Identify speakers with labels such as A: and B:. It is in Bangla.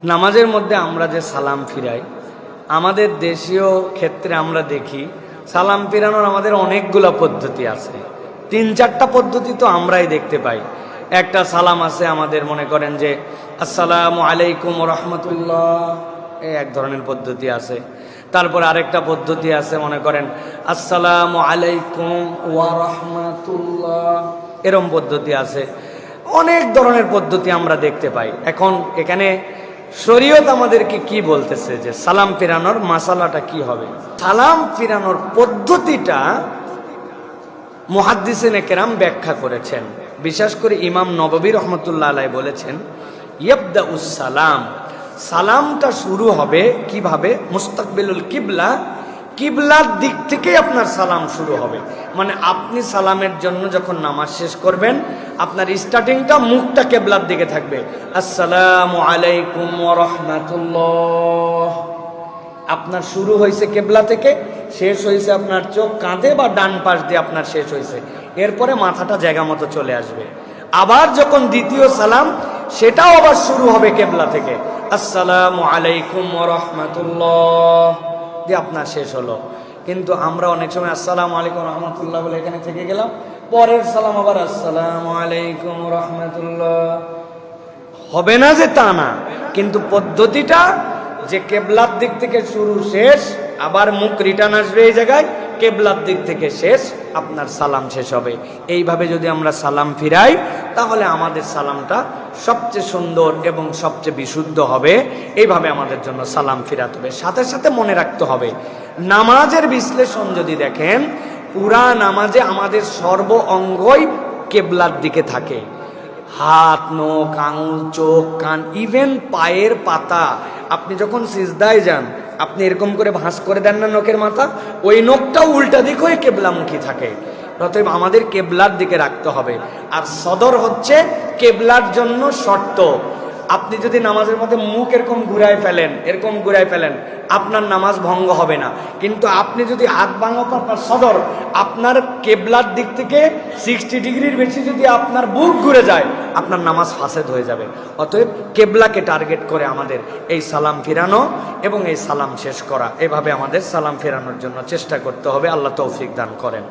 A: নামাজের মধ্যে আমরা যে সালাম ফিরাই, আমাদের দেশীয় ক্ষেত্রে আমরা দেখি সালাম ফিরানোর আমাদের অনেকগুলো পদ্ধতি আছে। ৩-৪টা পদ্ধতি তো আমরাই দেখতে পাই। একটা সালাম আছে আমাদের, মনে করেন যে আসসালামু আলাইকুম রহমতুল্লাহ, এই এক ধরনের পদ্ধতি আছে। তারপর আরেকটা পদ্ধতি আছে, মনে করেন আসসালামু আলাইকুম ওয়া রাহমাতুল্লাহ, এরম পদ্ধতি আছে। অনেক ধরনের পদ্ধতি আমরা দেখতে পাই। এখন এখানে শরীয়ত আমাদেরকে কি বলতেছে যে সালাম ফিরানোর মাসালাটা কি হবে? সালাম ফিরানোর পদ্ধতিটা মুহাদ্দিসিনে কেরাম ব্যাখ্যা করেছেন। বিশেষ করে ইমাম নববী রহমতুল্লাহ আলাইহি বলেছেন ইয়াবদাউস সালাম, সালামটা শুরু হবে কিভাবে? মুস্তাকবিলুল কিবলা, কিবলার দিক থেকেই আপনার সালাম শুরু হবে। মানে আপনি সালামের জন্য যখন নামাজ শেষ করবেন, আপনার স্টার্টিংটা মুখটা কিবলার দিকে থাকবে। আসসালামু আলাইকুম ওয়া রাহমাতুল্লাহ, আপনার শুরু হয়েছে কিবলা থেকে, শেষ হয়েছে আপনার চোখ কাঁধে বা ডান পাশ দিয়ে আপনার শেষ হয়েছে। এরপরে মাথাটা জায়গা মতো চলে আসবে। আবার যখন দ্বিতীয় সালাম, সেটাও আবার শুরু হবে কিবলা থেকে। আসসালামু আলাইকুম ওয়া রাহমাতুল্লাহ দিয়ে আপনার শেষ হলো। কিন্তু আমরা অনেক সময় আসসালামু আলাইকুম রহমতুল্লাহ বলে এখানে থেকে গেলাম, পরের সালাম আবার আসসালামু আলাইকুম রহমতুল্লাহ। হবে না যে তা না, কিন্তু পদ্ধতিটা যে কেবলার দিক থেকে শুরু শেষ, আবার মুখ রিটার্ন আসবে এই জায়গায়, কেবলার দিক থেকে শেষ, আপনার সালাম শেষ হবে। এইভাবে যদি আমরা সালাম ফিরাই, তাহলে আমাদের সালামটা সবচেয়ে সুন্দর এবং সবচেয়ে বিশুদ্ধ হবে। এইভাবে আমাদের জন্য সালাম ফিরাতে হবে। সাথে সাথে মনে রাখতে হবে, নামাজের বিশ্লেষণ যদি দেখেন, পুরা নামাজে আমাদের সর্ব অঙ্গই কেবলার দিকে থাকে। হাত, নখ, আঙুল, চোখ, কান, ইভেন পায়ের পাতা। আপনি যখন সিজদায় যান, আপনি এরকম করে ভাঁজ করে দেন না নখের মাথা, ওই নখটাও উল্টা দিক হয়ে কেবলামুখী থাকে। অতএব আমাদের কেবলার দিকে রাখতে হবে। আর সদর হচ্ছে কেবলার জন্য শর্ত। আপনি যদি নামাজের মধ্যে মুখ এরকম ঘুরায় ফেলেন, আপনার নামাজ ভঙ্গ হবে না। কিন্তু আপনি যদি হাত ভাঙো, আপনার সদর, আপনার কেবলার দিক থেকে 60 ডিগ্রির বেশি যদি আপনার বুক ঘুরে যায়, আপনার নামাজ ফাসেদ হয়ে যাবে। অতএব কেবলাকে টার্গেট করে আমাদের এই সালাম ফিরানো এবং এই সালাম শেষ করা, এভাবে আমাদের সালাম ফেরানোর জন্য চেষ্টা করতে হবে। আল্লাহ তৌফিক দান করেন।